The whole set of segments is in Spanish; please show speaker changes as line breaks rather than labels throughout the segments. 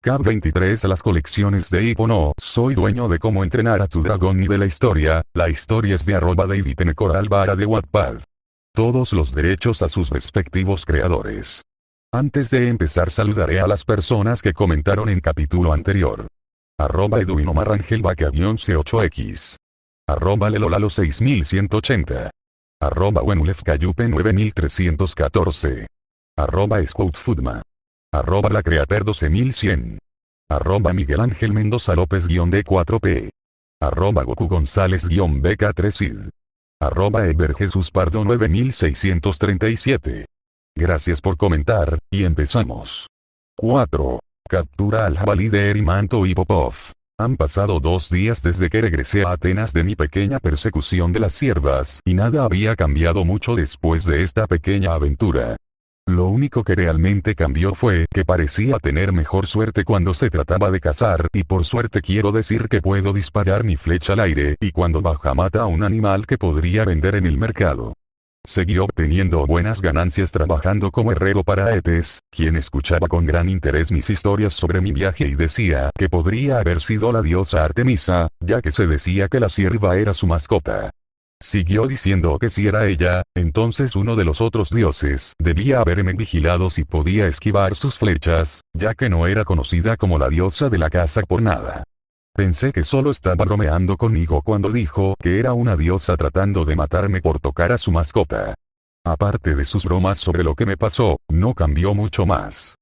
Cap 23. Las colecciones de Hippo. No soy dueño de cómo entrenar a tu dragón ni de la historia es de @DavidNCoralvara de Wattpad. Todos los derechos a sus respectivos creadores. Antes de empezar saludaré a las personas que comentaron en capítulo anterior. @EduinoMarrangelVaca-C8X. @Lelolalo6180. @Wenulefcayupe9314. @Scoutfoodma. @LaCreaper12100. Miguel Ángel Mendoza López-D4P. Goku González-BK3id. @Eberjesuspardo 9637. Gracias por comentar, y empezamos. 4. Captura al jabalí de Erimanto y Popov. Han pasado 2 días desde que regresé a Atenas de mi pequeña persecución de las siervas, y nada había cambiado mucho después de esta pequeña aventura. Lo único que realmente cambió fue que parecía tener mejor suerte cuando se trataba de cazar, y por suerte quiero decir que puedo disparar mi flecha al aire, y cuando baja mata a un animal que podría vender en el mercado. Seguí obteniendo buenas ganancias trabajando como herrero para Aetes, quien escuchaba con gran interés mis historias sobre mi viaje y decía que podría haber sido la diosa Artemisa, ya que se decía que la sierva era su mascota. Siguió diciendo que si era ella, entonces uno de los otros dioses debía haberme vigilado si podía esquivar sus flechas, ya que no era conocida como la diosa de la caza por nada. Pensé que solo estaba bromeando conmigo cuando dijo que era una diosa tratando de matarme por tocar a su mascota. Aparte de sus bromas sobre lo que me pasó, no cambió mucho más.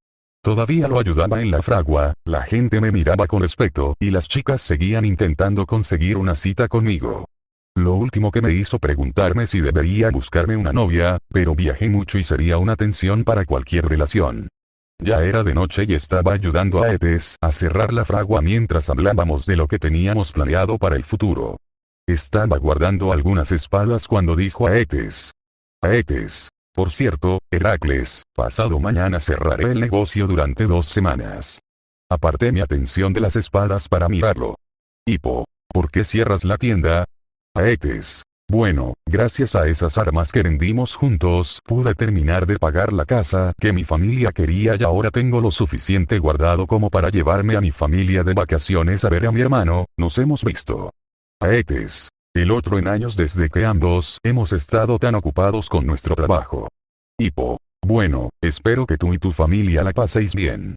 Todavía lo ayudaba en la fragua, la gente me miraba con respeto, y las chicas seguían intentando conseguir una cita conmigo. Lo último que me hizo preguntarme si debería buscarme una novia, pero viajé mucho y sería una tensión para cualquier relación. Ya era de noche y estaba ayudando a Aetes a cerrar la fragua mientras hablábamos de lo que teníamos planeado para el futuro. Estaba guardando algunas espadas cuando dijo a Aetes: Aetes, por cierto, Heracles, pasado mañana cerraré el negocio durante 2 semanas. Aparté mi atención de las espadas para mirarlo. Hippo, ¿por qué cierras la tienda? Aetes: bueno, gracias a esas armas que vendimos juntos, pude terminar de pagar la casa que mi familia quería y ahora tengo lo suficiente guardado como para llevarme a mi familia de vacaciones a ver a mi hermano. Nos hemos visto. Aetes: el otro en años desde que ambos hemos estado tan ocupados con nuestro trabajo. Hippo: bueno, espero que tú y tu familia la paséis bien.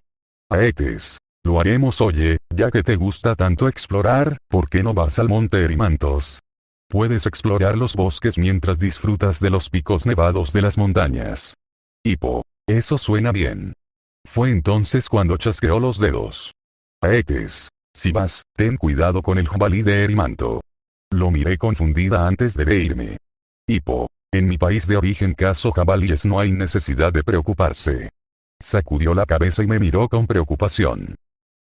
Aetes: lo haremos. Oye, ya que te gusta tanto explorar, ¿por qué no vas al monte Erimantos? Puedes explorar los bosques mientras disfrutas de los picos nevados de las montañas. Hippo: eso suena bien. Fue entonces cuando chasqueó los dedos. Aetes: si vas, ten cuidado con el jabalí de Erimanto. Lo miré confundida antes de reírme. Hippo: en mi país de origen cazo jabalíes, no hay necesidad de preocuparse. Sacudió la cabeza y me miró con preocupación.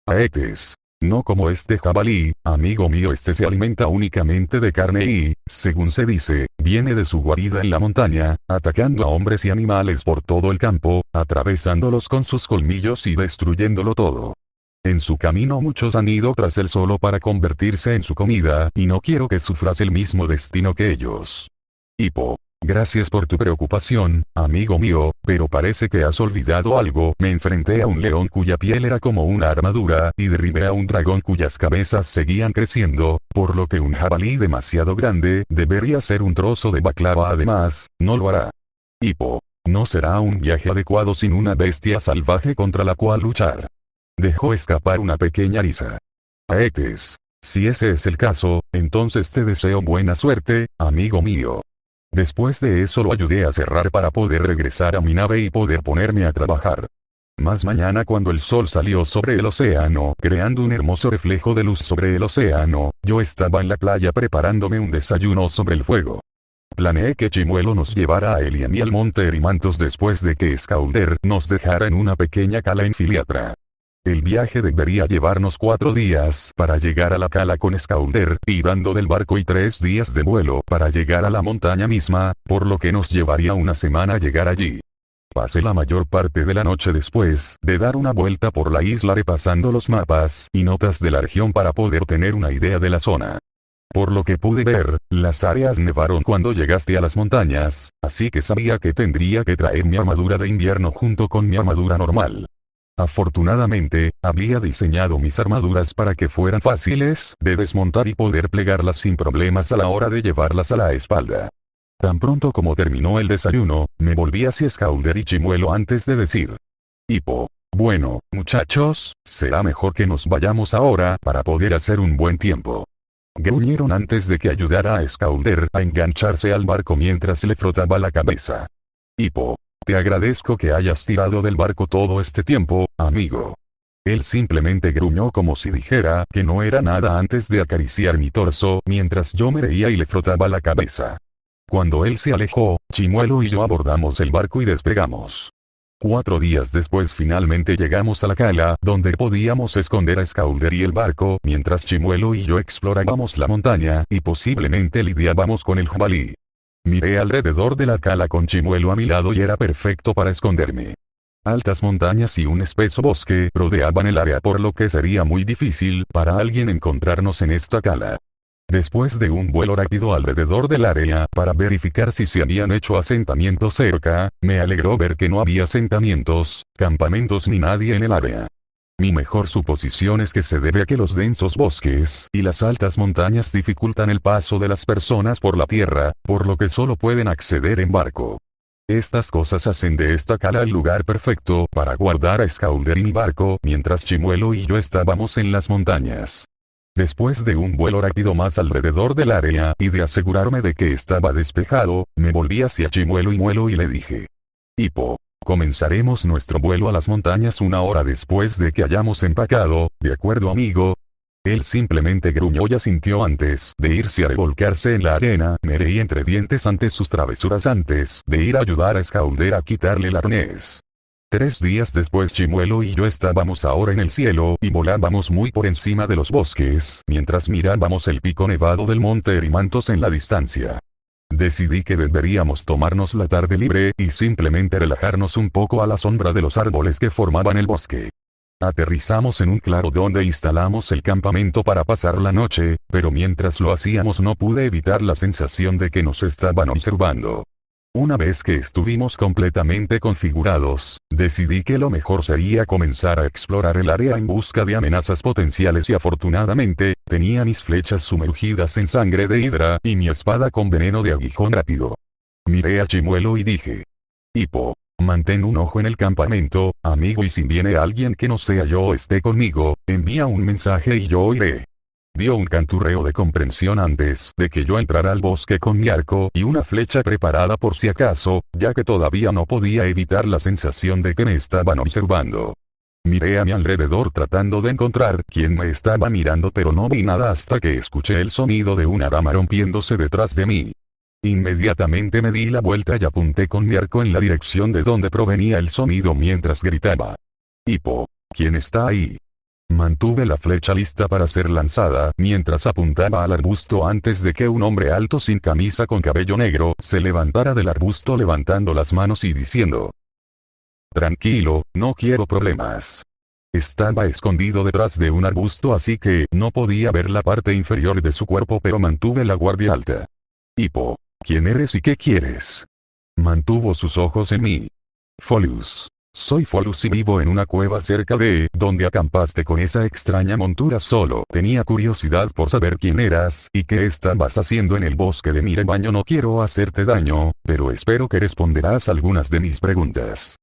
Aetes: no como este jabalí, amigo mío, este se alimenta únicamente de carne y, según se dice, viene de su guarida en la montaña, atacando a hombres y animales por todo el campo, atravesándolos con sus colmillos y destruyéndolo todo. En su camino muchos han ido tras él solo para convertirse en su comida, y no quiero que sufras el mismo destino que ellos. Hippo: gracias por tu preocupación, amigo mío, pero parece que has olvidado algo. Me enfrenté a un león cuya piel era como una armadura, y derribé a un dragón cuyas cabezas seguían creciendo, por lo que un jabalí demasiado grande debería ser un trozo de baklava. Además, no lo hará. Hippo: no será un viaje adecuado sin una bestia salvaje contra la cual luchar. Dejó escapar una pequeña risa. Aetes: si ese es el caso, entonces te deseo buena suerte, amigo mío. Después de eso lo ayudé a cerrar para poder regresar a mi nave y poder ponerme a trabajar. Más mañana, cuando el sol salió sobre el océano, creando un hermoso reflejo de luz sobre el océano, yo estaba en la playa preparándome un desayuno sobre el fuego. Planeé que Chimuelo nos llevara a él y a mí al monte Erimantos después de que Scaunder nos dejara en una pequeña cala en Filiatra. El viaje debería llevarnos 4 días para llegar a la cala con Scaunder, tirando del barco, y 3 días de vuelo para llegar a la montaña misma, por lo que nos llevaría una semana llegar allí. Pasé la mayor parte de la noche después de dar una vuelta por la isla repasando los mapas y notas de la región para poder tener una idea de la zona. Por lo que pude ver, las áreas nevaron cuando llegaste a las montañas, así que sabía que tendría que traer mi armadura de invierno junto con mi armadura normal. Afortunadamente, había diseñado mis armaduras para que fueran fáciles de desmontar y poder plegarlas sin problemas a la hora de llevarlas a la espalda. Tan pronto como terminó el desayuno, me volví hacia Scouter y Chimuelo antes de decir: Hippo, bueno, muchachos, será mejor que nos vayamos ahora para poder hacer un buen tiempo. Gruñeron antes de que ayudara a Scouter a engancharse al barco mientras le frotaba la cabeza. Hippo, te agradezco que hayas tirado del barco todo este tiempo, amigo. Él simplemente gruñó como si dijera que no era nada antes de acariciar mi torso mientras yo me reía y le frotaba la cabeza. Cuando él se alejó, Chimuelo y yo abordamos el barco y despegamos. 4 días después finalmente llegamos a la cala donde podíamos esconder a Scouter y el barco mientras Chimuelo y yo explorábamos la montaña y posiblemente lidiábamos con el jabalí. Miré alrededor de la cala con Chimuelo a mi lado y era perfecto para esconderme. Altas montañas y un espeso bosque rodeaban el área por lo que sería muy difícil para alguien encontrarnos en esta cala. Después de un vuelo rápido alrededor del área para verificar si se habían hecho asentamientos cerca, me alegró ver que no había asentamientos, campamentos ni nadie en el área. Mi mejor suposición es que se debe a que los densos bosques y las altas montañas dificultan el paso de las personas por la tierra, por lo que solo pueden acceder en barco. Estas cosas hacen de esta cala el lugar perfecto para guardar a Scouter y mi barco mientras Chimuelo y yo estábamos en las montañas. Después de un vuelo rápido más alrededor del área y de asegurarme de que estaba despejado, me volví hacia Chimuelo y le dije: Hippo, comenzaremos nuestro vuelo a las montañas 1 hora después de que hayamos empacado, ¿de acuerdo, amigo? Él simplemente gruñó y asintió antes de irse a revolcarse en la arena. Me reí entre dientes ante sus travesuras antes de ir a ayudar a Scouter a quitarle el arnés. 3 días después Chimuelo y yo estábamos ahora en el cielo y volábamos muy por encima de los bosques mientras mirábamos el pico nevado del monte Erimantos en la distancia. Decidí que deberíamos tomarnos la tarde libre y simplemente relajarnos un poco a la sombra de los árboles que formaban el bosque. Aterrizamos en un claro donde instalamos el campamento para pasar la noche, pero mientras lo hacíamos no pude evitar la sensación de que nos estaban observando. Una vez que estuvimos completamente configurados, decidí que lo mejor sería comenzar a explorar el área en busca de amenazas potenciales y afortunadamente, tenía mis flechas sumergidas en sangre de hidra y mi espada con veneno de aguijón rápido. Miré a Chimuelo y dije: Hippo, mantén un ojo en el campamento, amigo, y si viene alguien que no sea yo o esté conmigo, envía un mensaje y yo iré. Dio un canturreo de comprensión antes de que yo entrara al bosque con mi arco y una flecha preparada por si acaso, ya que todavía no podía evitar la sensación de que me estaban observando. Miré a mi alrededor tratando de encontrar quién me estaba mirando, pero no vi nada hasta que escuché el sonido de una rama rompiéndose detrás de mí. Inmediatamente me di la vuelta y apunté con mi arco en la dirección de donde provenía el sonido mientras gritaba: Hippo, ¿quién está ahí? Mantuve la flecha lista para ser lanzada mientras apuntaba al arbusto antes de que un hombre alto sin camisa con cabello negro se levantara del arbusto levantando las manos y diciendo: Tranquilo, no quiero problemas. Estaba escondido detrás de un arbusto así que no podía ver la parte inferior de su cuerpo, pero mantuve la guardia alta. Hippo, ¿quién eres y qué quieres? Mantuvo sus ojos en mí. Folus. Soy Folus y vivo en una cueva cerca de donde acampaste con esa extraña montura. Solo tenía curiosidad por saber quién eras y qué estabas haciendo en el bosque de Mirebaño. No quiero hacerte daño, pero espero que responderás algunas de mis preguntas.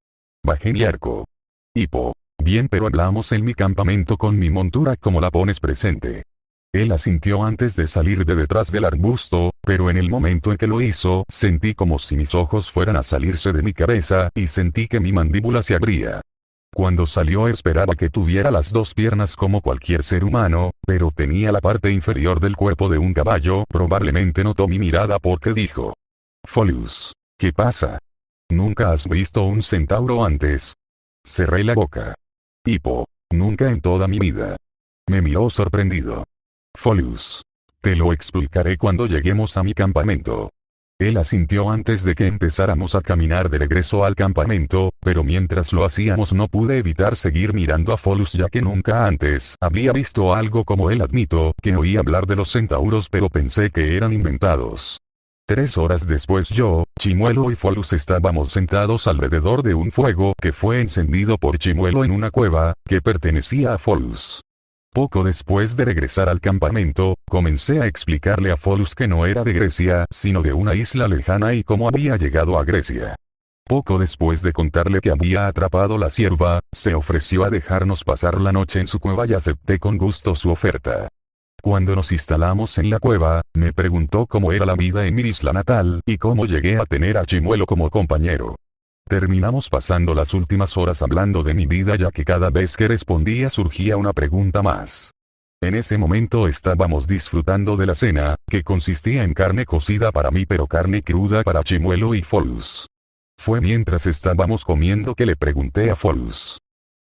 Bajé mi arco. Hippo. Bien, pero hablamos en mi campamento con mi montura. ¿Cómo la pones presente? Él asintió antes de salir de detrás del arbusto, pero en el momento en que lo hizo, sentí como si mis ojos fueran a salirse de mi cabeza y sentí que mi mandíbula se abría. Cuando salió esperaba que tuviera las 2 piernas como cualquier ser humano, pero tenía la parte inferior del cuerpo de un caballo. Probablemente notó mi mirada porque dijo: Folus, ¿qué pasa? ¿Nunca has visto un centauro antes? Cerré la boca. Hippo, nunca en toda mi vida. Me miró sorprendido. Folus. Te lo explicaré cuando lleguemos a mi campamento. Él asintió antes de que empezáramos a caminar de regreso al campamento, pero mientras lo hacíamos no pude evitar seguir mirando a Folus ya que nunca antes había visto algo como él. Admito que oí hablar de los centauros pero pensé que eran inventados. 3 horas después yo, Chimuelo y Folus estábamos sentados alrededor de un fuego que fue encendido por Chimuelo en una cueva, que pertenecía a Folus. Poco después de regresar al campamento, comencé a explicarle a Folus que no era de Grecia, sino de una isla lejana y cómo había llegado a Grecia. Poco después de contarle que había atrapado la cierva, se ofreció a dejarnos pasar la noche en su cueva y acepté con gusto su oferta. Cuando nos instalamos en la cueva, me preguntó cómo era la vida en mi isla natal y cómo llegué a tener a Chimuelo como compañero. Terminamos pasando las últimas horas hablando de mi vida, ya que cada vez que respondía surgía una pregunta más. En ese momento estábamos disfrutando de la cena, que consistía en carne cocida para mí pero carne cruda para Chimuelo y Folus. Fue mientras estábamos comiendo que le pregunté a Folus: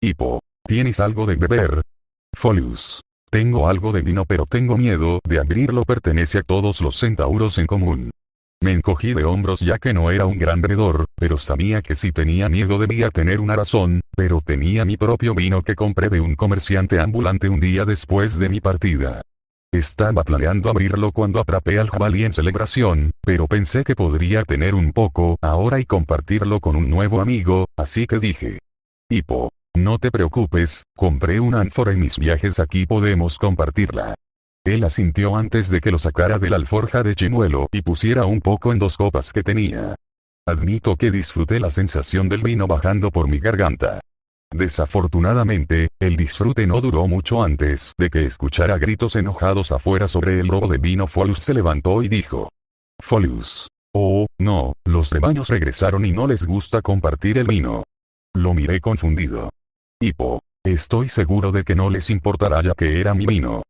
Hippo, ¿tienes algo de beber? Folus: tengo algo de vino pero tengo miedo de abrirlo, pertenece a todos los centauros en común. Me encogí de hombros ya que no era un gran bebedor, pero sabía que si tenía miedo debía tener una razón, pero tenía mi propio vino que compré de un comerciante ambulante un día después de mi partida. Estaba planeando abrirlo cuando atrapé al jabalí en celebración, pero pensé que podría tener un poco ahora y compartirlo con un nuevo amigo, así que dije: Hippo, no te preocupes, compré una ánfora en mis viajes, aquí podemos compartirla. Él asintió antes de que lo sacara de la alforja de Chimuelo y pusiera un poco en 2 copas que tenía. Admito que disfruté la sensación del vino bajando por mi garganta. Desafortunadamente, el disfrute no duró mucho antes de que escuchara gritos enojados afuera sobre el robo de vino. Folus se levantó y dijo: Folus. Oh, no, los rebaños regresaron y no les gusta compartir el vino. Lo miré confundido. Hippo, estoy seguro de que no les importará ya que era mi vino.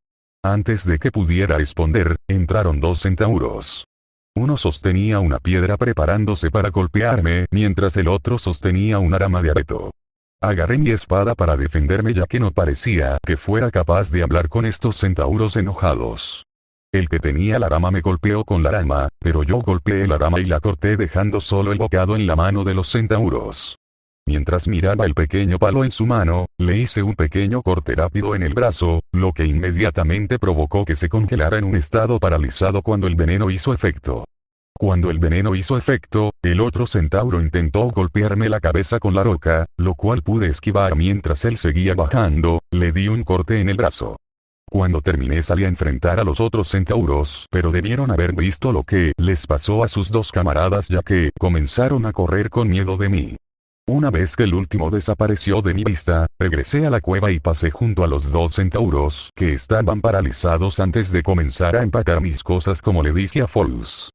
Antes de que pudiera responder, entraron 2 centauros. Uno sostenía una piedra preparándose para golpearme, mientras el otro sostenía una rama de abeto. Agarré mi espada para defenderme ya que no parecía que fuera capaz de hablar con estos centauros enojados. El que tenía la rama me golpeó con la rama, pero yo golpeé la rama y la corté dejando solo el bocado en la mano de los centauros. Mientras miraba el pequeño palo en su mano, le hice un pequeño corte rápido en el brazo, lo que inmediatamente provocó que se congelara en un estado paralizado cuando el veneno hizo efecto. Cuando el veneno hizo efecto, el otro centauro intentó golpearme la cabeza con la roca, lo cual pude esquivar mientras él seguía bajando, le di un corte en el brazo. Cuando terminé salí a enfrentar a los otros centauros, pero debieron haber visto lo que les pasó a sus 2 camaradas ya que comenzaron a correr con miedo de mí. Una vez que el último desapareció de mi vista, regresé a la cueva y pasé junto a los 2 centauros que estaban paralizados antes de comenzar a empacar mis cosas como le dije a Folus.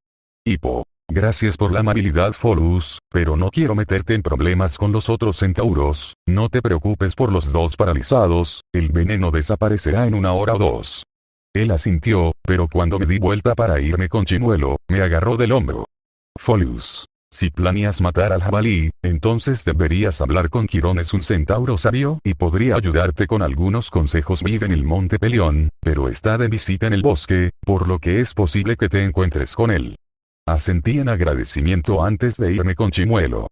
Hippo, gracias por la amabilidad Folus, pero no quiero meterte en problemas con los otros centauros, no te preocupes por los 2 paralizados, el veneno desaparecerá en 1 hora o 2. Él asintió, pero cuando me di vuelta para irme con Chimuelo, me agarró del hombro. Folus. Si planeas matar al jabalí, entonces deberías hablar con Quirón, es un centauro sabio y podría ayudarte con algunos consejos. Vive en el monte Pelión, pero está de visita en el bosque, por lo que es posible que te encuentres con él. Asentí en agradecimiento antes de irme con Chimuelo.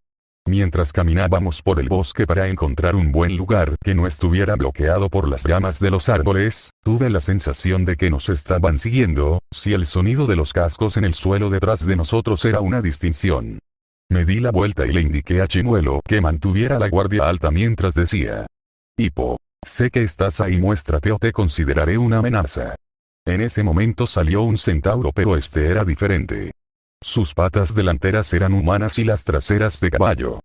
Mientras caminábamos por el bosque para encontrar un buen lugar que no estuviera bloqueado por las ramas de los árboles, tuve la sensación de que nos estaban siguiendo, si el sonido de los cascos en el suelo detrás de nosotros era una distinción. Me di la vuelta y le indiqué a Chimuelo que mantuviera la guardia alta mientras decía: Hippo, sé que estás ahí, muéstrate o te consideraré una amenaza. En ese momento salió un centauro, pero este era diferente. Sus patas delanteras eran humanas y las traseras de caballo.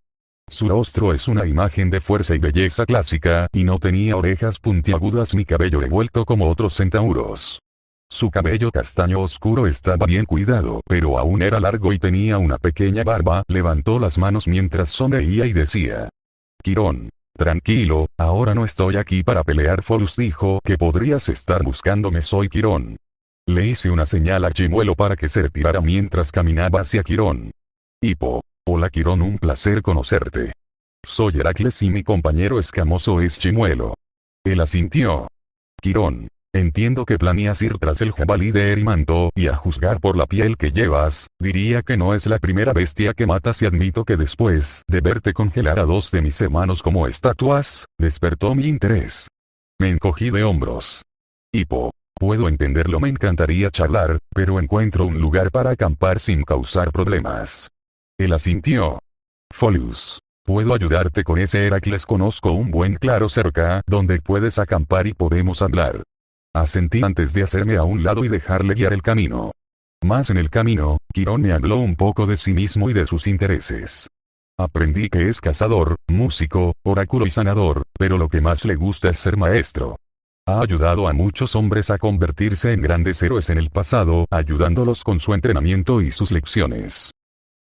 Su rostro es una imagen de fuerza y belleza clásica, y no tenía orejas puntiagudas ni cabello revuelto como otros centauros. Su cabello castaño oscuro estaba bien cuidado, pero aún era largo y tenía una pequeña barba. Levantó las manos mientras sonreía y decía: Quirón, tranquilo, ahora no estoy aquí para pelear. Folus dijo que podrías estar buscándome, soy Quirón. Le hice una señal a Chimuelo para que se retirara mientras caminaba hacia Quirón. Hippo, hola Quirón, un placer conocerte. Soy Heracles y mi compañero escamoso es Chimuelo. Él asintió. Quirón, entiendo que planeas ir tras el jabalí de Erimanto y a juzgar por la piel que llevas, diría que no es la primera bestia que matas y admito que después de verte congelar a 2 de mis hermanos como estatuas, despertó mi interés. Me encogí de hombros. Hippo, Puedo entenderlo, me encantaría charlar, pero encuentro un lugar para acampar sin causar problemas. Él asintió. Folius. Puedo ayudarte con ese, Heracles. Conozco un buen claro cerca donde puedes acampar y podemos hablar. Asentí antes de hacerme a un lado y dejarle guiar el camino. Más en el camino, Quirón me habló un poco de sí mismo y de sus intereses. Aprendí que es cazador, músico, oráculo y sanador, pero lo que más le gusta es ser maestro. Ha ayudado a muchos hombres a convertirse en grandes héroes en el pasado, ayudándolos con su entrenamiento y sus lecciones.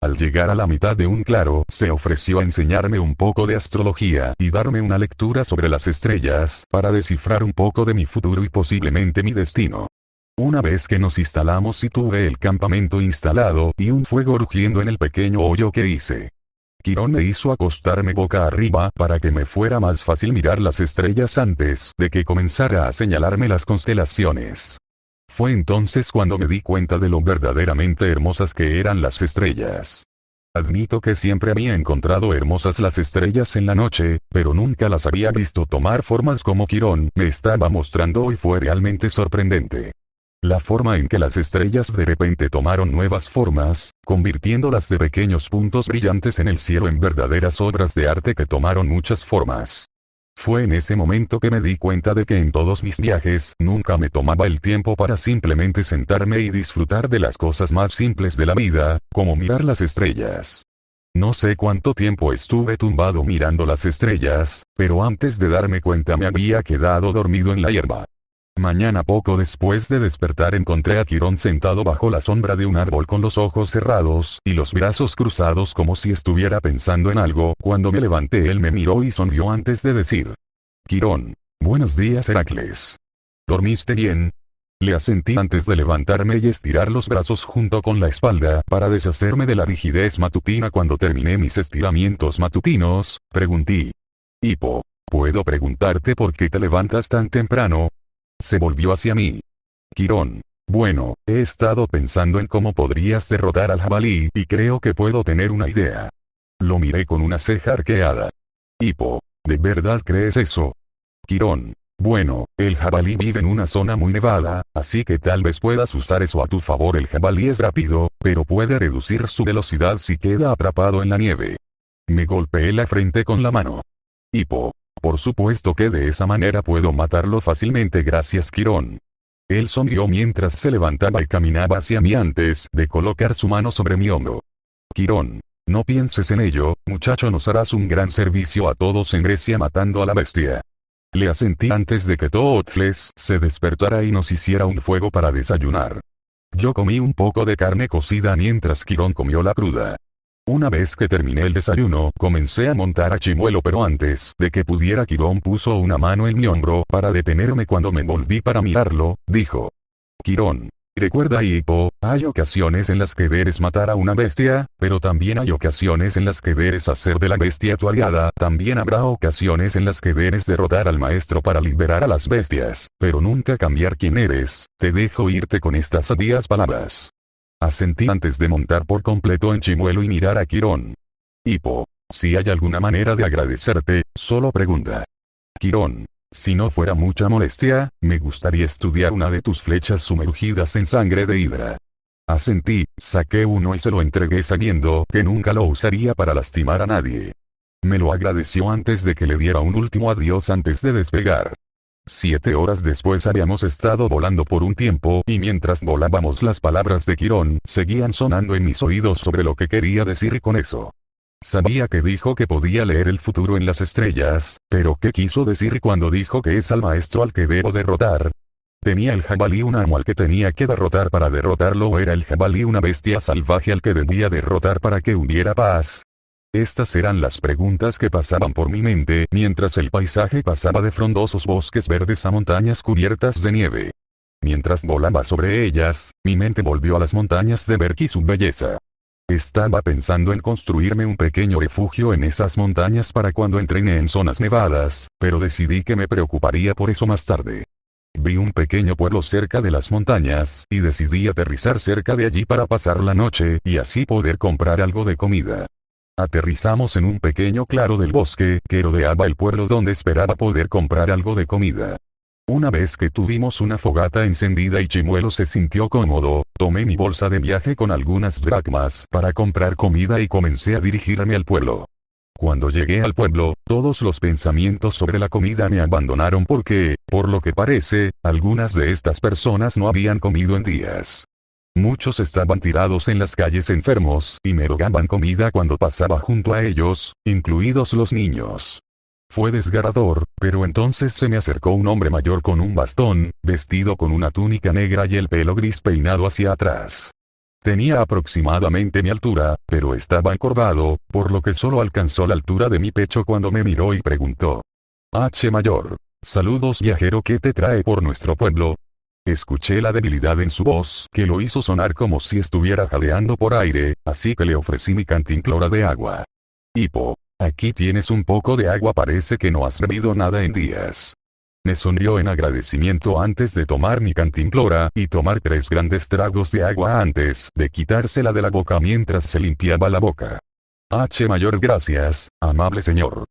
Al llegar a la mitad de un claro, se ofreció a enseñarme un poco de astrología y darme una lectura sobre las estrellas, para descifrar un poco de mi futuro y posiblemente mi destino. Una vez que nos instalamos y tuve el campamento instalado y un fuego rugiendo en el pequeño hoyo que hice. Quirón me hizo acostarme boca arriba para que me fuera más fácil mirar las estrellas antes de que comenzara a señalarme las constelaciones. Fue entonces cuando me di cuenta de lo verdaderamente hermosas que eran las estrellas. Admito que siempre había encontrado hermosas las estrellas en la noche, pero nunca las había visto tomar formas como Quirón me estaba mostrando hoy fue realmente sorprendente. La forma en que las estrellas de repente tomaron nuevas formas, convirtiéndolas de pequeños puntos brillantes en el cielo en verdaderas obras de arte que tomaron muchas formas. Fue en ese momento que me di cuenta de que en todos mis viajes nunca me tomaba el tiempo para simplemente sentarme y disfrutar de las cosas más simples de la vida, como mirar las estrellas. No sé cuánto tiempo estuve tumbado mirando las estrellas, pero antes de darme cuenta me había quedado dormido en la hierba. Mañana poco después de despertar encontré a Quirón sentado bajo la sombra de un árbol con los ojos cerrados y los brazos cruzados como si estuviera pensando en algo. Cuando me levanté él me miró y sonrió antes de decir: Quirón. Buenos días, Heracles. ¿Dormiste bien? Le asentí antes de levantarme y estirar los brazos junto con la espalda para deshacerme de la rigidez matutina. Cuando terminé mis estiramientos matutinos, pregunté: Hipo, ¿puedo preguntarte por qué te levantas tan temprano? Se volvió hacia mí. Quirón. Bueno, he estado pensando en cómo podrías derrotar al jabalí y creo que puedo tener una idea. Lo miré con una ceja arqueada. Hipo. ¿De verdad crees eso? Quirón. Bueno, el jabalí vive en una zona muy nevada, así que tal vez puedas usar eso a tu favor. El jabalí es rápido, pero puede reducir su velocidad si queda atrapado en la nieve. Me golpeé la frente con la mano. Hipo. Por supuesto que de esa manera puedo matarlo fácilmente. Gracias, Quirón. Él sonrió mientras se levantaba y caminaba hacia mí antes de colocar su mano sobre mi hombro. Quirón. No pienses en ello, muchacho, nos harás un gran servicio a todos en Grecia matando a la bestia. Le asentí antes de que Tootles se despertara y nos hiciera un fuego para desayunar. Yo comí un poco de carne cocida mientras Quirón comió la cruda. Una vez que terminé el desayuno, comencé a montar a Chimuelo, pero antes de que pudiera Quirón puso una mano en mi hombro para detenerme. Cuando me volví para mirarlo, dijo: Quirón. Recuerda, Hipo, hay ocasiones en las que debes matar a una bestia, pero también hay ocasiones en las que debes hacer de la bestia tu aliada. También habrá ocasiones en las que debes derrotar al maestro para liberar a las bestias, pero nunca cambiar quién eres. Te dejo irte con estas sabias palabras. Asentí antes de montar por completo en Chimuelo y mirar a Quirón. Hipo. Si hay alguna manera de agradecerte, solo pregunta. Quirón. Si no fuera mucha molestia, me gustaría estudiar una de tus flechas sumergidas en sangre de hidra. Asentí, saqué uno y se lo entregué sabiendo que nunca lo usaría para lastimar a nadie. Me lo agradeció antes de que le diera un último adiós antes de despegar. 7 horas después habíamos estado volando por un tiempo y mientras volábamos las palabras de Quirón seguían sonando en mis oídos sobre lo que quería decir con eso. Sabía que dijo que podía leer el futuro en las estrellas, pero ¿qué quiso decir cuando dijo que es al maestro al que debo derrotar? ¿Tenía el jabalí un amo al que tenía que derrotar para derrotarlo o era el jabalí una bestia salvaje al que debía derrotar para que hubiera paz? Estas eran las preguntas que pasaban por mi mente mientras el paisaje pasaba de frondosos bosques verdes a montañas cubiertas de nieve. Mientras volaba sobre ellas, mi mente volvió a las montañas de Berk y su belleza. Estaba pensando en construirme un pequeño refugio en esas montañas para cuando entrene en zonas nevadas, pero decidí que me preocuparía por eso más tarde. Vi un pequeño pueblo cerca de las montañas y decidí aterrizar cerca de allí para pasar la noche y así poder comprar algo de comida. Aterrizamos en un pequeño claro del bosque que rodeaba el pueblo donde esperaba poder comprar algo de comida. Una vez que tuvimos una fogata encendida y Chimuelo se sintió cómodo, tomé mi bolsa de viaje con algunas dracmas para comprar comida y comencé a dirigirme al pueblo. Cuando llegué al pueblo, todos los pensamientos sobre la comida me abandonaron porque, por lo que parece, algunas de estas personas no habían comido en días. Muchos estaban tirados en las calles enfermos y me rogaban comida cuando pasaba junto a ellos, incluidos los niños. Fue desgarrador, pero entonces se me acercó un hombre mayor con un bastón, vestido con una túnica negra y el pelo gris peinado hacia atrás. Tenía aproximadamente mi altura, pero estaba encorvado, por lo que solo alcanzó la altura de mi pecho cuando me miró y preguntó. Mayor. Saludos viajero, ¿qué te trae por nuestro pueblo? Escuché la debilidad en su voz, que lo hizo sonar como si estuviera jadeando por aire, así que le ofrecí mi cantimplora de agua. Hipo. Aquí tienes un poco de agua, parece que no has bebido nada en días. Me sonrió en agradecimiento antes de tomar mi cantimplora y tomar 3 grandes tragos de agua antes de quitársela de la boca mientras se limpiaba la boca. Mayor, gracias, amable señor.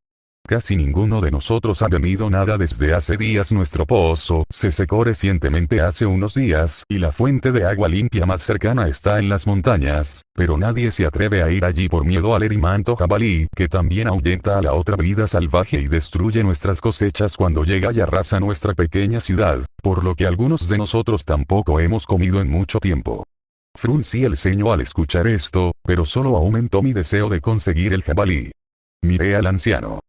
Casi ninguno de nosotros ha bebido nada desde hace días. Nuestro pozo se secó recientemente hace unos días y la fuente de agua limpia más cercana está en las montañas, pero nadie se atreve a ir allí por miedo al erimanto jabalí, que también ahuyenta a la otra vida salvaje y destruye nuestras cosechas cuando llega y arrasa nuestra pequeña ciudad, por lo que algunos de nosotros tampoco hemos comido en mucho tiempo. Fruncí el ceño al escuchar esto, pero solo aumentó mi deseo de conseguir el jabalí. Miré al anciano.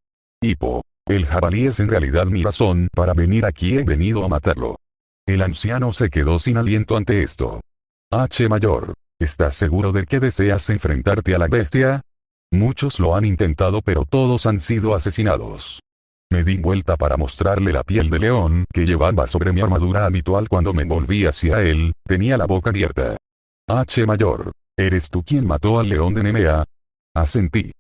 Hipo. El jabalí es en realidad mi razón para venir aquí, he venido a matarlo. El anciano se quedó sin aliento ante esto. Mayor. ¿Estás seguro de que deseas enfrentarte a la bestia? Muchos lo han intentado pero todos han sido asesinados. Me di vuelta para mostrarle la piel de león que llevaba sobre mi armadura habitual cuando me volví hacia él, tenía la boca abierta. Mayor. ¿Eres tú quien mató al león de Nemea? Asentí.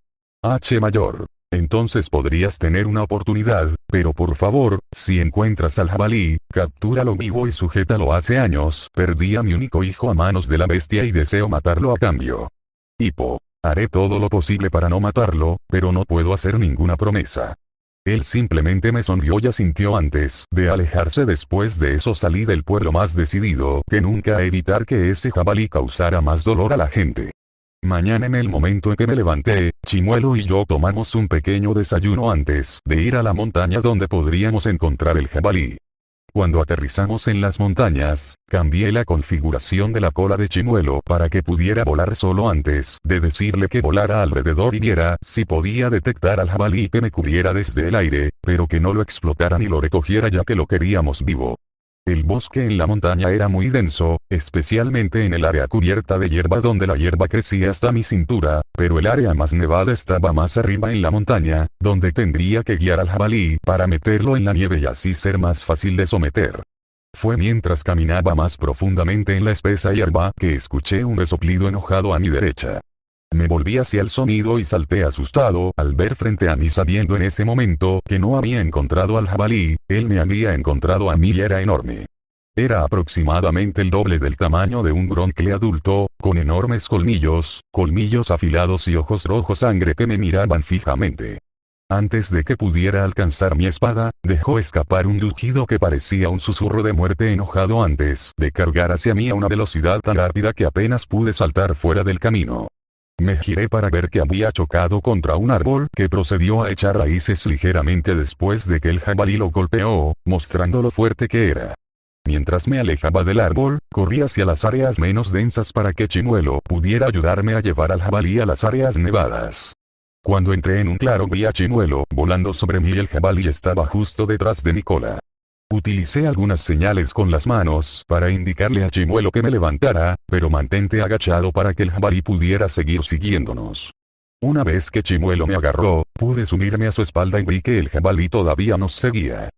Mayor. Entonces podrías tener una oportunidad, pero por favor, si encuentras al jabalí, captúralo vivo y sujétalo. Hace años, perdí a mi único hijo a manos de la bestia y deseo matarlo a cambio. Hipo. Haré todo lo posible para no matarlo, pero no puedo hacer ninguna promesa. Él simplemente me sonrió y asintió antes de alejarse. Después de eso salí del pueblo más decidido que nunca a evitar que ese jabalí causara más dolor a la gente. Mañana, en el momento en que me levanté, Chimuelo y yo tomamos un pequeño desayuno antes de ir a la montaña donde podríamos encontrar el jabalí. Cuando aterrizamos en las montañas, cambié la configuración de la cola de Chimuelo para que pudiera volar solo antes de decirle que volara alrededor y viera si podía detectar al jabalí, que me cubriera desde el aire, pero que no lo explotara ni lo recogiera ya que lo queríamos vivo. El bosque en la montaña era muy denso, especialmente en el área cubierta de hierba donde la hierba crecía hasta mi cintura, pero el área más nevada estaba más arriba en la montaña, donde tendría que guiar al jabalí para meterlo en la nieve y así ser más fácil de someter. Fue mientras caminaba más profundamente en la espesa hierba que escuché un resoplido enojado a mi derecha. Me volví hacia el sonido y salté asustado al ver frente a mí, sabiendo en ese momento que no había encontrado al jabalí, él me había encontrado a mí y era enorme. Era aproximadamente el doble del tamaño de un broncle adulto, con enormes colmillos afilados y ojos rojos sangre que me miraban fijamente. Antes de que pudiera alcanzar mi espada, dejó escapar un rugido que parecía un susurro de muerte enojado antes de cargar hacia mí a una velocidad tan rápida que apenas pude saltar fuera del camino. Me giré para ver que había chocado contra un árbol que procedió a echar raíces ligeramente después de que el jabalí lo golpeó, mostrando lo fuerte que era. Mientras me alejaba del árbol, corrí hacia las áreas menos densas para que Chimuelo pudiera ayudarme a llevar al jabalí a las áreas nevadas. Cuando entré en un claro vi a Chimuelo volando sobre mí y el jabalí estaba justo detrás de mi cola. Utilicé algunas señales con las manos para indicarle a Chimuelo que me levantara, pero mantente agachado para que el jabalí pudiera seguir siguiéndonos. Una vez que Chimuelo me agarró, pude subirme a su espalda y vi que el jabalí todavía nos seguía.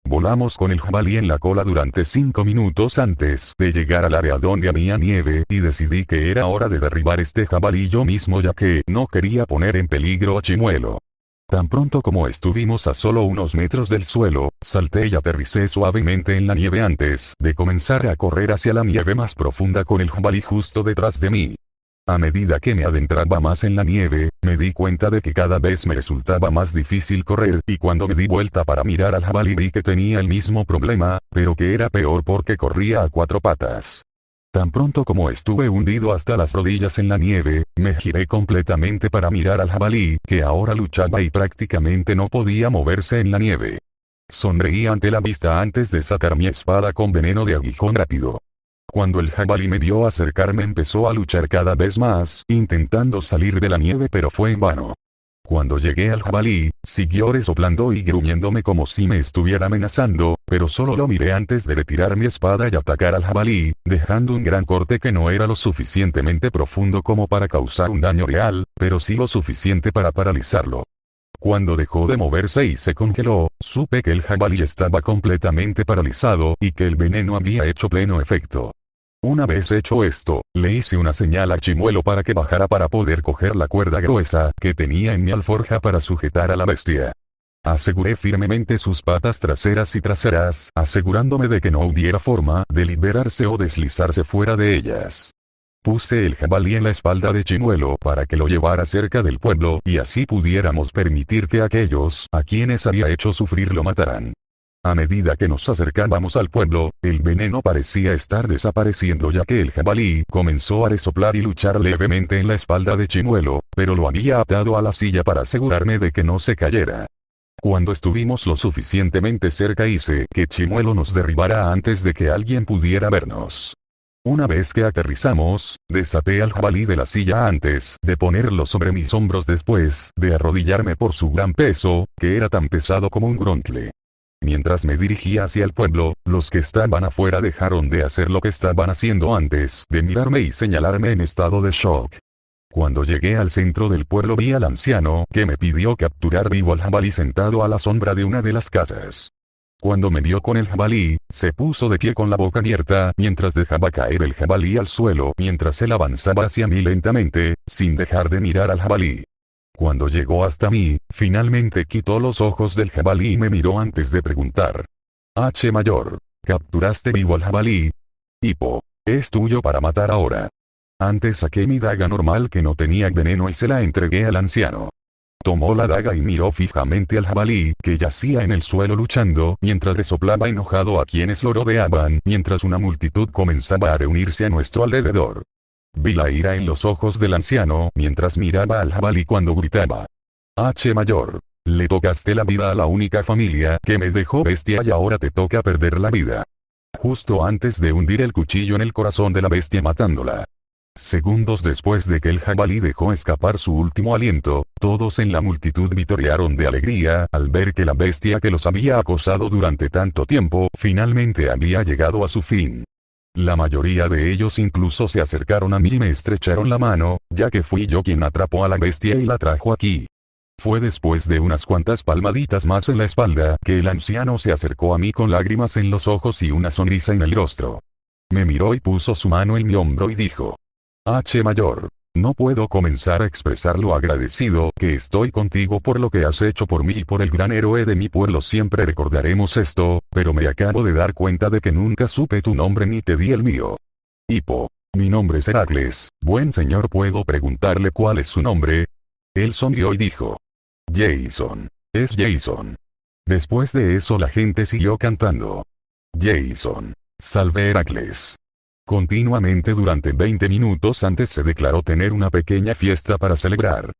Volamos con el jabalí en la cola durante 5 minutos antes de llegar al área donde había nieve y decidí que era hora de derribar este jabalí yo mismo ya que no quería poner en peligro a Chimuelo. Tan pronto como estuvimos a solo unos metros del suelo, salté y aterricé suavemente en la nieve antes de comenzar a correr hacia la nieve más profunda con el jabalí justo detrás de mí. A medida que me adentraba más en la nieve, me di cuenta de que cada vez me resultaba más difícil correr, y cuando me di vuelta para mirar al jabalí vi que tenía el mismo problema, pero que era peor porque corría a 4 patas. Tan pronto como estuve hundido hasta las rodillas en la nieve, me giré completamente para mirar al jabalí, que ahora luchaba y prácticamente no podía moverse en la nieve. Sonreí ante la vista antes de sacar mi espada con veneno de aguijón rápido. Cuando el jabalí me vio acercarme empezó a luchar cada vez más, intentando salir de la nieve pero fue en vano. Cuando llegué al jabalí, siguió resoplando y gruñéndome como si me estuviera amenazando, pero solo lo miré antes de retirar mi espada y atacar al jabalí, dejando un gran corte que no era lo suficientemente profundo como para causar un daño real, pero sí lo suficiente para paralizarlo. Cuando dejó de moverse y se congeló, supe que el jabalí estaba completamente paralizado y que el veneno había hecho pleno efecto. Una vez hecho esto, le hice una señal a Chimuelo para que bajara para poder coger la cuerda gruesa que tenía en mi alforja para sujetar a la bestia. Aseguré firmemente sus patas traseras y traseras, asegurándome de que no hubiera forma de liberarse o deslizarse fuera de ellas. Puse el jabalí en la espalda de Chimuelo para que lo llevara cerca del pueblo y así pudiéramos permitir que aquellos a quienes había hecho sufrir lo mataran. A medida que nos acercábamos al pueblo, el veneno parecía estar desapareciendo ya que el jabalí comenzó a resoplar y luchar levemente en la espalda de Chimuelo, pero lo había atado a la silla para asegurarme de que no se cayera. Cuando estuvimos lo suficientemente cerca hice que Chimuelo nos derribara antes de que alguien pudiera vernos. Una vez que aterrizamos, desaté al jabalí de la silla antes de ponerlo sobre mis hombros después de arrodillarme por su gran peso, que era tan pesado como un grontle. Mientras me dirigía hacia el pueblo, los que estaban afuera dejaron de hacer lo que estaban haciendo antes de mirarme y señalarme en estado de shock. Cuando llegué al centro del pueblo vi al anciano que me pidió capturar vivo al jabalí sentado a la sombra de una de las casas. Cuando me vio con el jabalí, se puso de pie con la boca abierta mientras dejaba caer el jabalí al suelo mientras él avanzaba hacia mí lentamente, sin dejar de mirar al jabalí. Cuando llegó hasta mí, finalmente quitó los ojos del jabalí y me miró antes de preguntar. H. Mayor, ¿capturaste vivo al jabalí? Hippo, es tuyo para matar ahora. Antes saqué mi daga normal que no tenía veneno y se la entregué al anciano. Tomó la daga y miró fijamente al jabalí que yacía en el suelo luchando mientras resoplaba enojado a quienes lo rodeaban mientras una multitud comenzaba a reunirse a nuestro alrededor. Vi la ira en los ojos del anciano mientras miraba al jabalí cuando gritaba. H. Mayor, le tocaste la vida a la única familia que me dejó bestia y ahora te toca perder la vida. Justo antes de hundir el cuchillo en el corazón de la bestia matándola. Segundos después de que el jabalí dejó escapar su último aliento, todos en la multitud vitorearon de alegría al ver que la bestia que los había acosado durante tanto tiempo finalmente había llegado a su fin. La mayoría de ellos incluso se acercaron a mí y me estrecharon la mano, ya que fui yo quien atrapó a la bestia y la trajo aquí. Fue después de unas cuantas palmaditas más en la espalda que el anciano se acercó a mí con lágrimas en los ojos y una sonrisa en el rostro. Me miró y puso su mano en mi hombro y dijo. H. Mayor, no puedo comenzar a expresar lo agradecido que estoy contigo por lo que has hecho por mí y por el gran héroe de mi pueblo. Siempre recordaremos esto, pero me acabo de dar cuenta de que nunca supe tu nombre ni te di el mío. Hippo, mi nombre es Heracles, buen señor, ¿puedo preguntarle cuál es su nombre? Él sonrió y dijo. Jason, es Jason. Después de eso la gente siguió cantando. Jason, salve Heracles. Continuamente durante 20 minutos antes se declaró tener una pequeña fiesta para celebrar.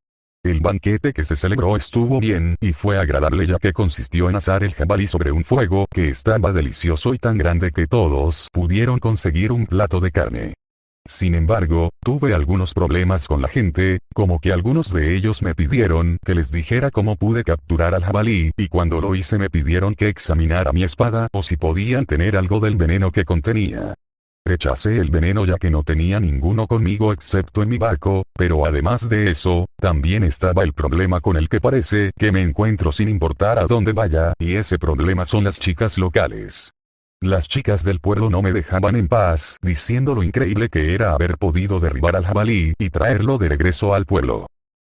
El banquete que se celebró estuvo bien y fue agradable ya que consistió en asar el jabalí sobre un fuego que estaba delicioso y tan grande que todos pudieron conseguir un plato de carne. Sin embargo, tuve algunos problemas con la gente, como que algunos de ellos me pidieron que les dijera cómo pude capturar al jabalí y cuando lo hice me pidieron que examinara mi espada o si podían tener algo del veneno que contenía. Rechacé el veneno ya que no tenía ninguno conmigo excepto en mi barco, pero además de eso, también estaba el problema con el que parece que me encuentro sin importar a dónde vaya, y ese problema son las chicas locales. Las chicas del pueblo no me dejaban en paz, diciendo lo increíble que era haber podido derribar al jabalí y traerlo de regreso al pueblo.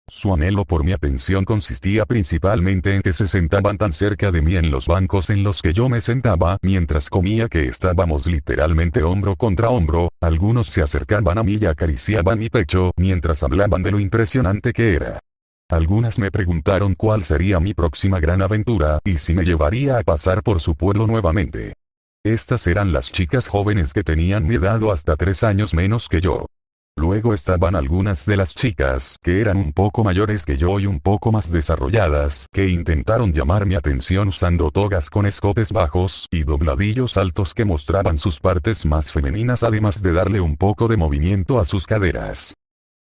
Su anhelo por mi atención consistía principalmente en que se sentaban tan cerca de mí en los bancos en los que yo me sentaba mientras comía que estábamos literalmente hombro contra hombro. Algunos se acercaban a mí y acariciaban mi pecho mientras hablaban de lo impresionante que era. Algunas me preguntaron cuál sería mi próxima gran aventura y si me llevaría a pasar por su pueblo nuevamente. Estas eran las chicas jóvenes que tenían mi edad o hasta 3 años menos que yo. Luego estaban algunas de las chicas que eran un poco mayores que yo y un poco más desarrolladas, que intentaron llamar mi atención usando togas con escotes bajos y dobladillos altos que mostraban sus partes más femeninas además de darle un poco de movimiento a sus caderas.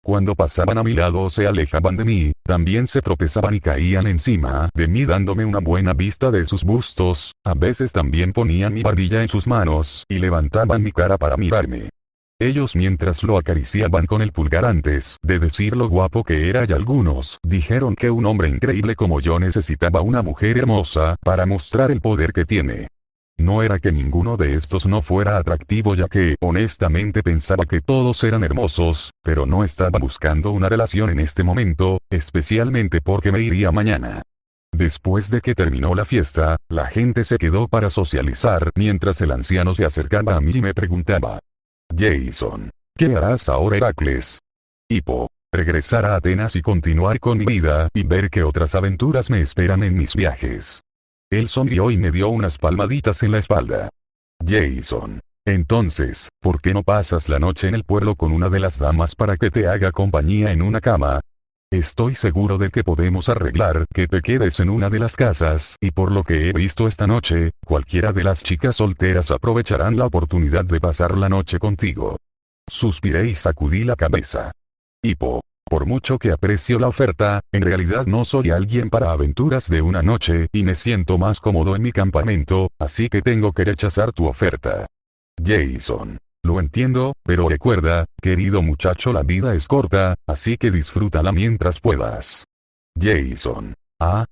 Cuando pasaban a mi lado o se alejaban de mí, también se tropezaban y caían encima de mí dándome una buena vista de sus bustos. A veces también ponían mi barbilla en sus manos y levantaban mi cara para mirarme. Ellos mientras lo acariciaban con el pulgar antes de decir lo guapo que era y algunos dijeron que un hombre increíble como yo necesitaba una mujer hermosa para mostrar el poder que tiene. No era que ninguno de estos no fuera atractivo ya que honestamente pensaba que todos eran hermosos, pero no estaba buscando una relación en este momento, especialmente porque me iría mañana. Después de que terminó la fiesta, la gente se quedó para socializar mientras el anciano se acercaba a mí y me preguntaba: Jason, ¿qué harás ahora, Heracles? Hippo, regresar a Atenas y continuar con mi vida y ver qué otras aventuras me esperan en mis viajes. Él sonrió y me dio unas palmaditas en la espalda. Jason, entonces, ¿por qué no pasas la noche en el pueblo con una de las damas para que te haga compañía en una cama? Estoy seguro de que podemos arreglar que te quedes en una de las casas y por lo que he visto esta noche, cualquiera de las chicas solteras aprovecharán la oportunidad de pasar la noche contigo. Suspiré y sacudí la cabeza. Hippo, por mucho que aprecio la oferta, en realidad no soy alguien para aventuras de una noche y me siento más cómodo en mi campamento, así que tengo que rechazar tu oferta. Jason. Lo entiendo, pero recuerda, querido muchacho, la vida es corta, así que disfrútala mientras puedas. Jason.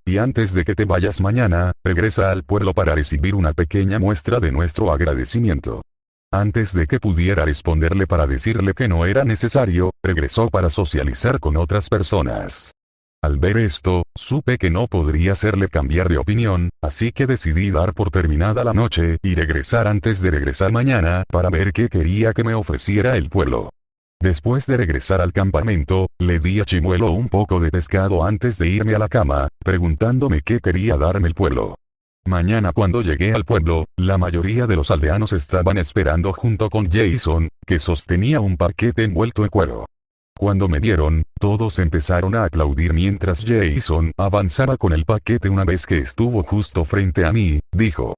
Y antes de que te vayas mañana, regresa al pueblo para recibir una pequeña muestra de nuestro agradecimiento. Antes de que pudiera responderle para decirle que no era necesario, regresó para socializar con otras personas. Al ver esto, supe que no podría hacerle cambiar de opinión, así que decidí dar por terminada la noche y regresar antes de regresar mañana para ver qué quería que me ofreciera el pueblo. Después de regresar al campamento, le di a Chimuelo un poco de pescado antes de irme a la cama, preguntándome qué quería darme el pueblo. Mañana cuando llegué al pueblo, la mayoría de los aldeanos estaban esperando junto con Jason, que sostenía un paquete envuelto en cuero. Cuando me vieron, todos empezaron a aplaudir mientras Jason avanzaba con el paquete. Una vez que estuvo justo frente a mí, dijo: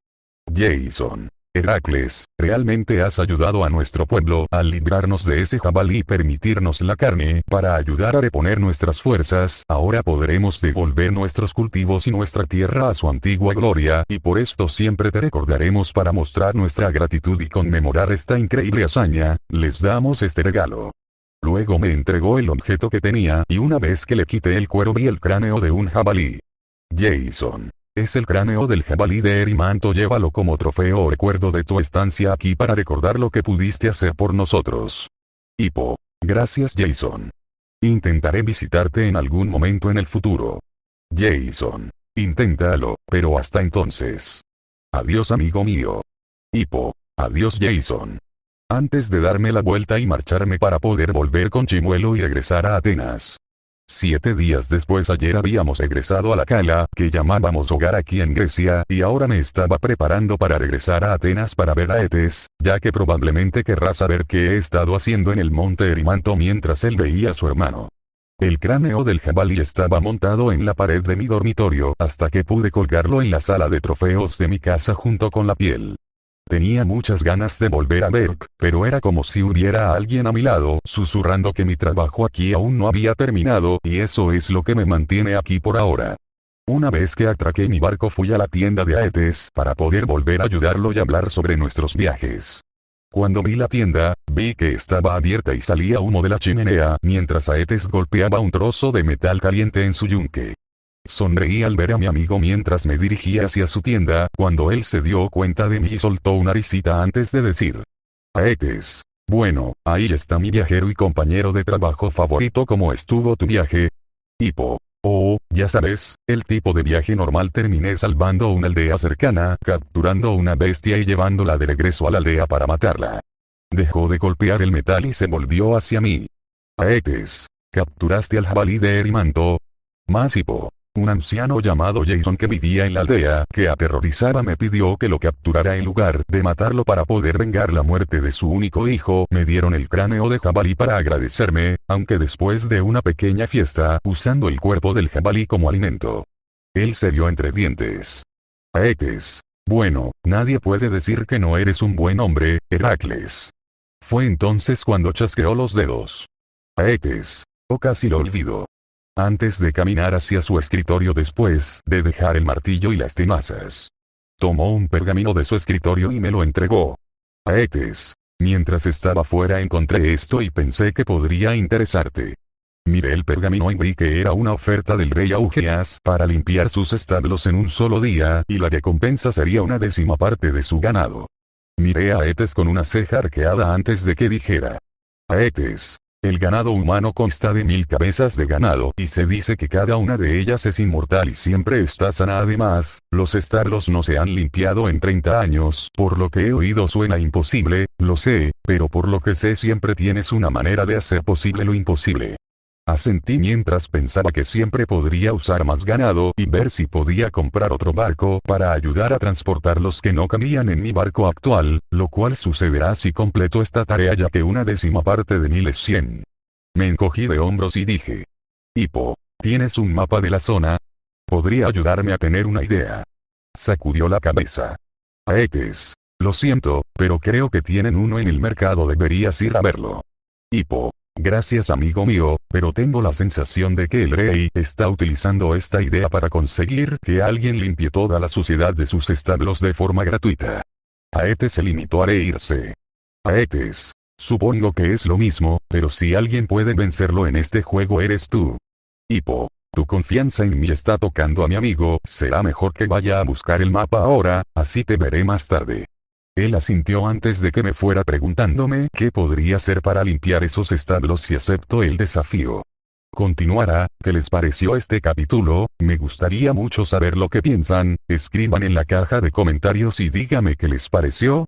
Jason, Heracles, realmente has ayudado a nuestro pueblo al librarnos de ese jabalí y permitirnos la carne para ayudar a reponer nuestras fuerzas. Ahora podremos devolver nuestros cultivos y nuestra tierra a su antigua gloria y por esto siempre te recordaremos para mostrar nuestra gratitud y conmemorar esta increíble hazaña. Les damos este regalo. Luego me entregó el objeto que tenía y una vez que le quité el cuero vi el cráneo de un jabalí. Jason. Es el cráneo del jabalí de Erimanto. Llévalo como trofeo o recuerdo de tu estancia aquí para recordar lo que pudiste hacer por nosotros. Hippo. Gracias, Jason. Intentaré visitarte en algún momento en el futuro. Jason. Inténtalo, pero hasta entonces. Adiós, amigo mío. Hippo. Adiós, Jason. Antes de darme la vuelta y marcharme para poder volver con Chimuelo y regresar a Atenas. 7 días después, ayer habíamos regresado a la cala que llamábamos hogar aquí en Grecia y ahora me estaba preparando para regresar a Atenas para ver a Etes, ya que probablemente querrá saber qué he estado haciendo en el monte Erimanto mientras él veía a su hermano. El cráneo del jabalí estaba montado en la pared de mi dormitorio hasta que pude colgarlo en la sala de trofeos de mi casa junto con la piel. Tenía muchas ganas de volver a Berk, pero era como si hubiera alguien a mi lado susurrando que mi trabajo aquí aún no había terminado y eso es lo que me mantiene aquí por ahora. Una vez que atraqué mi barco fui a la tienda de Aetes para poder volver a ayudarlo y hablar sobre nuestros viajes. Cuando vi la tienda, vi que estaba abierta y salía humo de la chimenea mientras Aetes golpeaba un trozo de metal caliente en su yunque. Sonreí al ver a mi amigo mientras me dirigía hacia su tienda, cuando él se dio cuenta de mí y soltó una risita antes de decir: Aetes. Bueno, ahí está mi viajero y compañero de trabajo favorito. ¿Cómo estuvo tu viaje? Hippo. Oh, ya sabes, el tipo de viaje normal. Terminé salvando una aldea cercana, capturando una bestia y llevándola de regreso a la aldea para matarla. Dejó de golpear el metal y se volvió hacia mí. Aetes. ¿Capturaste al jabalí de Erimanto? Más Hippo. Un anciano llamado Jason que vivía en la aldea, que aterrorizaba, me pidió que lo capturara en lugar de matarlo para poder vengar la muerte de su único hijo. Me dieron el cráneo de jabalí para agradecerme, aunque después de una pequeña fiesta, usando el cuerpo del jabalí como alimento. Él se vio entre dientes. Aetes. Bueno, nadie puede decir que no eres un buen hombre, Heracles. Fue entonces cuando chasqueó los dedos. Aetes. O casi lo olvido. Antes de caminar hacia su escritorio después de dejar el martillo y las tenazas. Tomó un pergamino de su escritorio y me lo entregó. Aetes. Mientras estaba fuera encontré esto y pensé que podría interesarte. Miré el pergamino y vi que era una oferta del rey Augeas para limpiar sus establos en un solo día y la recompensa sería una 10ª parte de su ganado. Miré a Aetes con una ceja arqueada antes de que dijera. Aetes. El ganado humano consta de 1000 cabezas de ganado y se dice que cada una de ellas es inmortal y siempre está sana. Además, los establos no se han limpiado en 30 años, por lo que he oído suena imposible, lo sé, pero por lo que sé siempre tienes una manera de hacer posible lo imposible. Asentí mientras pensaba que siempre podría usar más ganado y ver si podía comprar otro barco para ayudar a transportar los que no cabían en mi barco actual, lo cual sucederá si completo esta tarea ya que una 10ª parte de 1000 es 100. Me encogí de hombros y dije. Hippo, ¿tienes un mapa de la zona? Podría ayudarme a tener una idea. Sacudió la cabeza. Aetes. Lo siento, pero creo que tienen uno en el mercado, deberías ir a verlo. Hippo. Gracias amigo mío, pero tengo la sensación de que el rey está utilizando esta idea para conseguir que alguien limpie toda la suciedad de sus establos de forma gratuita. Aetes se limitó a reírse. Aetes. Supongo que es lo mismo, pero si alguien puede vencerlo en este juego eres tú. Hippo. Tu confianza en mí está tocando a mi amigo, será mejor que vaya a buscar el mapa ahora, así te veré más tarde. Él asintió antes de que me fuera preguntándome qué podría hacer para limpiar esos establos si acepto el desafío. Continuará. ¿Qué les pareció este capítulo? Me gustaría mucho saber lo que piensan, escriban en la caja de comentarios y dígame qué les pareció,